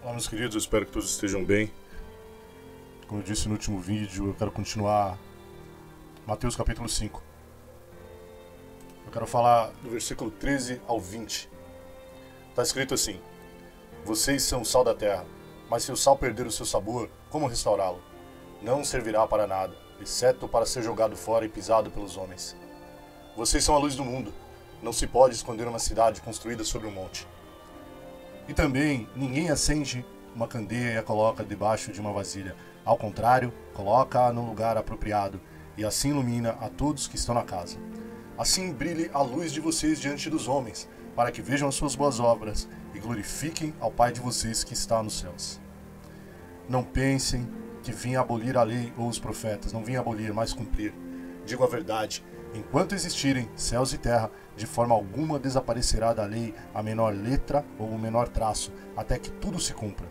Olá, meus queridos, eu espero que todos estejam bem. Como eu disse no último vídeo, eu quero continuar Mateus capítulo 5. Eu quero falar do versículo 13 ao 20. Está escrito assim: Vocês são o sal da terra, mas se o sal perder o seu sabor, como restaurá-lo? Não servirá para nada, exceto para ser jogado fora e pisado pelos homens. Vocês são a luz do mundo. Não se pode esconder uma cidade construída sobre um monte. E também, ninguém acende uma candeia e a coloca debaixo de uma vasilha. Ao contrário, coloca-a no lugar apropriado, e assim ilumina a todos que estão na casa. Assim brilhe a luz de vocês diante dos homens, para que vejam as suas boas obras e glorifiquem ao Pai de vocês que está nos céus. Não pensem que vim abolir a lei ou os profetas. Não vim abolir, mas cumprir. Digo a verdade: enquanto existirem céus e terra, de forma alguma desaparecerá da lei a menor letra ou o menor traço, até que tudo se cumpra.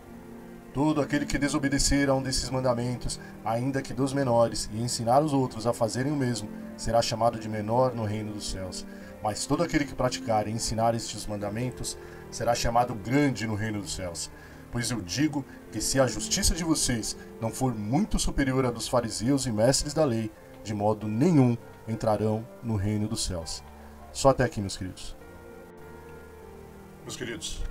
Todo aquele que desobedecer a um desses mandamentos, ainda que dos menores, e ensinar os outros a fazerem o mesmo, será chamado de menor no reino dos céus. Mas todo aquele que praticar e ensinar estes mandamentos, será chamado grande no reino dos céus. Pois eu digo que se a justiça de vocês não for muito superior à dos fariseus e mestres da lei, de modo nenhum entrarão no reino dos céus. Só até aqui, meus queridos. Meus queridos,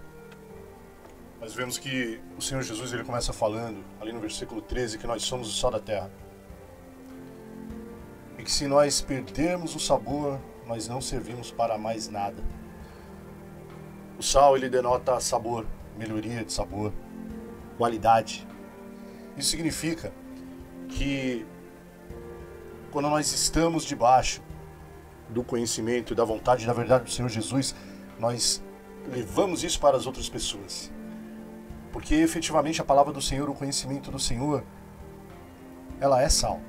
nós vemos que o Senhor Jesus ele começa falando, ali no versículo 13, que nós somos o sal da terra. E que se nós perdermos o sabor, nós não servimos para mais nada. O sal ele denota sabor, melhoria de sabor, qualidade. Isso significa que quando nós estamos debaixo do conhecimento e da vontade e da verdade do Senhor Jesus, nós levamos isso para as outras pessoas. Porque efetivamente a palavra do Senhor, o conhecimento do Senhor, ela é sal.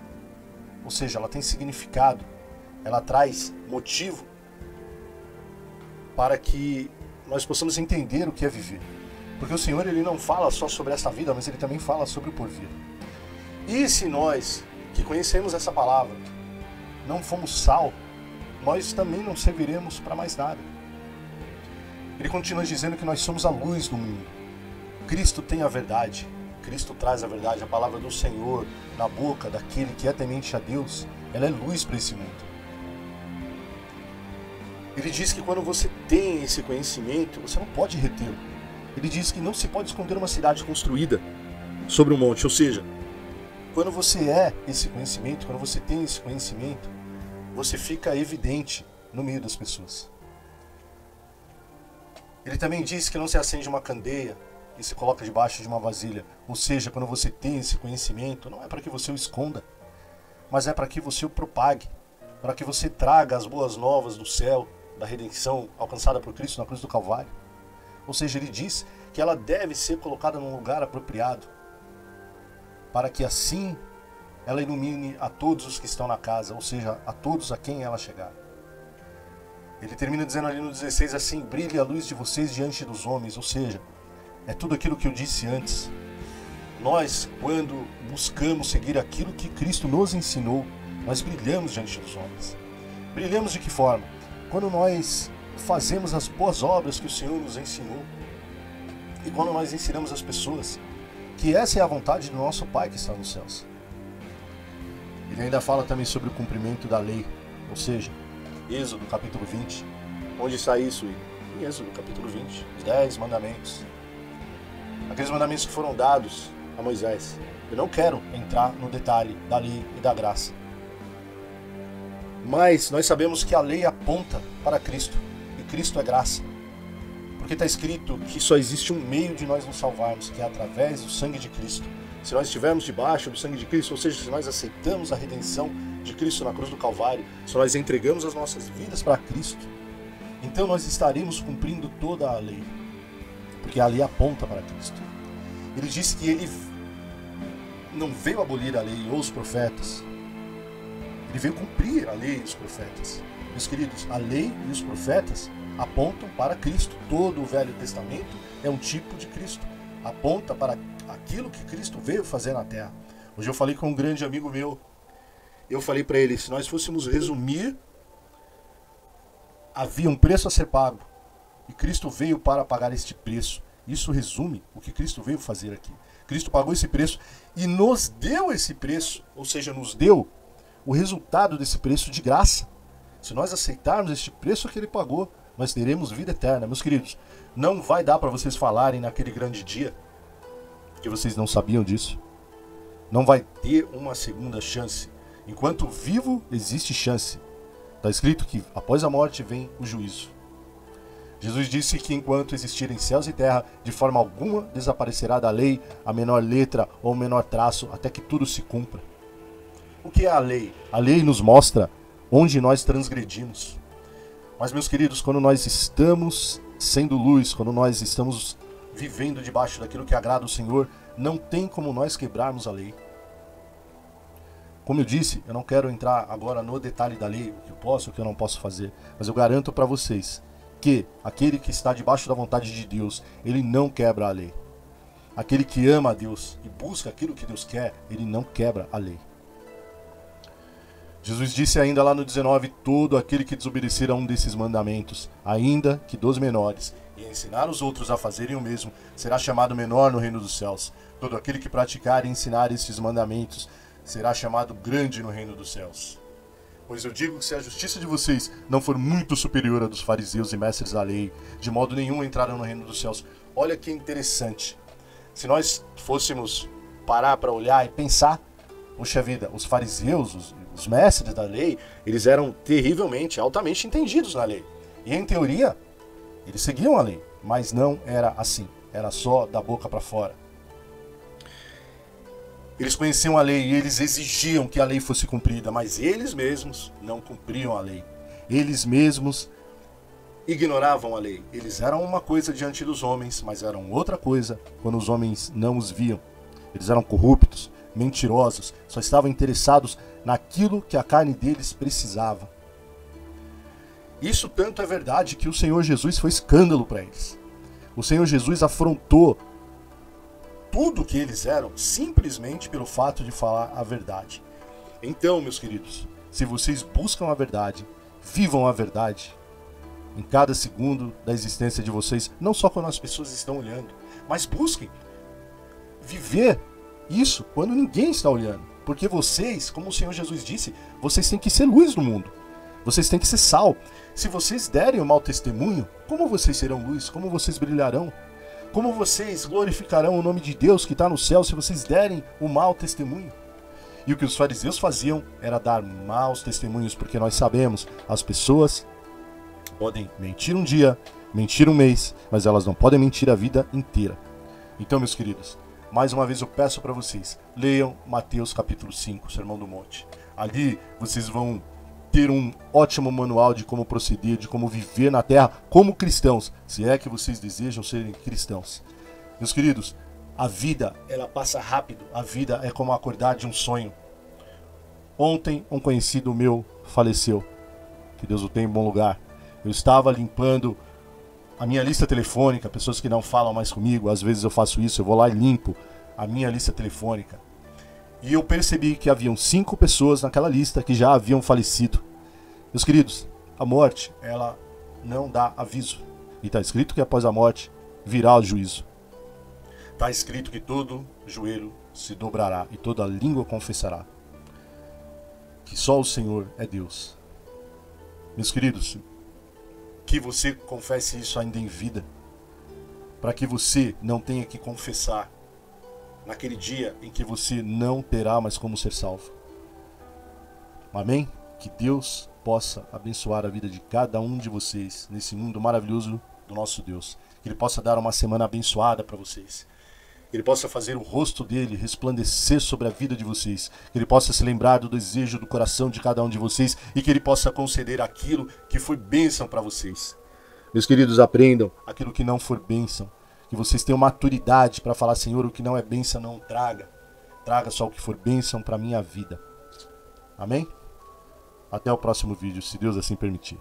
Ou seja, ela tem significado, ela traz motivo para que nós possamos entender o que é viver. Porque o Senhor ele não fala só sobre esta vida, mas ele também fala sobre o porvir. E se nós que conhecemos essa palavra não fomos sal, nós também não serviremos para mais nada. Ele continua dizendo que nós somos a luz do mundo. Cristo tem a verdade, Cristo traz a verdade, a palavra do Senhor na boca daquele que é temente a Deus, ela é luz para esse mundo. Ele diz que quando você tem esse conhecimento, você não pode retê-lo. Ele diz que não se pode esconder uma cidade construída sobre um monte, ou seja, quando você é esse conhecimento, quando você tem esse conhecimento, você fica evidente no meio das pessoas. Ele também diz que não se acende uma candeia e se coloca debaixo de uma vasilha. Ou seja, quando você tem esse conhecimento, não é para que você o esconda, mas é para que você o propague, para que você traga as boas novas do céu, da redenção alcançada por Cristo na cruz do Calvário. Ou seja, ele diz que ela deve ser colocada num lugar apropriado, para que assim ela ilumine a todos os que estão na casa, ou seja, a todos a quem ela chegar. Ele termina dizendo ali no 16 assim: brilhe a luz de vocês diante dos homens, ou seja, é tudo aquilo que eu disse antes. Nós, quando buscamos seguir aquilo que Cristo nos ensinou, nós brilhamos diante dos homens. Brilhamos de que forma? Quando nós fazemos as boas obras que o Senhor nos ensinou, e quando nós ensinamos as pessoas que essa é a vontade do nosso Pai que está nos céus. Ele ainda fala também sobre o cumprimento da lei, ou seja, Êxodo capítulo 20. Onde está isso? Em Êxodo capítulo 20, os 10 mandamentos. Aqueles mandamentos que foram dados a Moisés. Eu não quero entrar no detalhe da lei e da graça. Mas nós sabemos que a lei aponta para Cristo, e Cristo é graça. Porque está escrito que só existe um meio de nós nos salvarmos, que é através do sangue de Cristo. Se nós estivermos debaixo do sangue de Cristo, ou seja, se nós aceitamos a redenção de Cristo na cruz do Calvário, se nós entregamos as nossas vidas para Cristo, então nós estaremos cumprindo toda a lei, porque a lei aponta para Cristo. Ele disse que ele não veio abolir a lei ou os profetas, ele veio cumprir a lei e os profetas. Meus queridos, a lei e os profetas apontam para Cristo. Todo o Velho Testamento é um tipo de Cristo, aponta para aquilo que Cristo veio fazer na terra. Hoje eu falei com um grande amigo meu, eu falei para ele, se nós fôssemos resumir, havia um preço a ser pago, e Cristo veio para pagar este preço. Isso resume o que Cristo veio fazer aqui. Cristo pagou esse preço e nos deu esse preço, ou seja, nos deu o resultado desse preço de graça. Se nós aceitarmos este preço que ele pagou, nós teremos vida eterna. Meus queridos, não vai dar para vocês falarem naquele grande dia que vocês não sabiam disso. Não vai ter uma segunda chance. Enquanto vivo, existe chance. Está escrito que após a morte vem o juízo. Jesus disse que enquanto existirem céus e terra, de forma alguma desaparecerá da lei a menor letra ou o menor traço, até que tudo se cumpra. O que é a lei? A lei nos mostra onde nós transgredimos. Mas, meus queridos, quando nós estamos sendo luz, quando nós estamos vivendo debaixo daquilo que agrada o Senhor, não tem como nós quebrarmos a lei. Como eu disse, eu não quero entrar agora no detalhe da lei, o que eu posso, o que eu não posso fazer, mas eu garanto para vocês que aquele que está debaixo da vontade de Deus, ele não quebra a lei. Aquele que ama a Deus e busca aquilo que Deus quer, ele não quebra a lei. Jesus disse ainda lá no 19, todo aquele que desobedecer a um desses mandamentos, ainda que dos menores, e ensinar os outros a fazerem o mesmo, será chamado menor no reino dos céus. Todo aquele que praticar e ensinar esses mandamentos, será chamado grande no reino dos céus. Pois eu digo que se a justiça de vocês não for muito superior à dos fariseus e mestres da lei, de modo nenhum entrarão no reino dos céus. Olha que interessante. Se nós fôssemos parar para olhar e pensar, puxa vida, os fariseus, os mestres da lei, eles eram terrivelmente, altamente entendidos na lei. E em teoria, eles seguiam a lei, mas não era assim. Era só da boca para fora. Eles conheciam a lei e eles exigiam que a lei fosse cumprida, mas eles mesmos não cumpriam a lei. Eles mesmos ignoravam a lei. Eles eram uma coisa diante dos homens, mas eram outra coisa quando os homens não os viam. Eles eram corruptos, mentirosos, só estavam interessados naquilo que a carne deles precisava. Isso tanto é verdade que o Senhor Jesus foi escândalo para eles. O Senhor Jesus afrontou tudo que eles eram simplesmente pelo fato de falar a verdade. Então, meus queridos, se vocês buscam a verdade, vivam a verdade em cada segundo da existência de vocês, não só quando as pessoas estão olhando, mas busquem viver isso quando ninguém está olhando. Porque vocês, como o Senhor Jesus disse, vocês têm que ser luz no mundo. Vocês têm que ser sal. Se vocês derem um mau testemunho, como vocês serão luz? Como vocês brilharão? Como vocês glorificarão o nome de Deus que está no céu se vocês derem um mau testemunho? E o que os fariseus faziam era dar maus testemunhos, porque nós sabemos, as pessoas podem mentir um dia, mentir um mês, mas elas não podem mentir a vida inteira. Então, meus queridos, mais uma vez eu peço para vocês, leiam Mateus capítulo 5, Sermão do Monte. Ali vocês vão ter um ótimo manual de como proceder, de como viver na terra como cristãos, se é que vocês desejam serem cristãos. Meus queridos, a vida, ela passa rápido. A vida é como acordar de um sonho. Ontem, um conhecido meu faleceu. Que Deus o tenha em bom lugar. Eu estava limpando a minha lista telefônica, pessoas que não falam mais comigo, às vezes eu faço isso, eu vou lá e limpo a minha lista telefônica. E eu percebi que haviam 5 pessoas naquela lista que já haviam falecido. Meus queridos, a morte, ela não dá aviso. E está escrito que após a morte virá o juízo. Está escrito que todo joelho se dobrará e toda língua confessará que só o Senhor é Deus. Meus queridos, que você confesse isso ainda em vida, para que você não tenha que confessar naquele dia em que você não terá mais como ser salvo. Amém? Que Deus possa abençoar a vida de cada um de vocês nesse mundo maravilhoso do nosso Deus. Que Ele possa dar uma semana abençoada para vocês. Que Ele possa fazer o rosto dele resplandecer sobre a vida de vocês. Que Ele possa se lembrar do desejo do coração de cada um de vocês e que Ele possa conceder aquilo que foi bênção para vocês. Meus queridos, aprendam aquilo que não for bênção. Que vocês tenham maturidade para falar, Senhor, o que não é bênção não traga. Traga só o que for bênção para a minha vida. Amém? Até o próximo vídeo, se Deus assim permitir.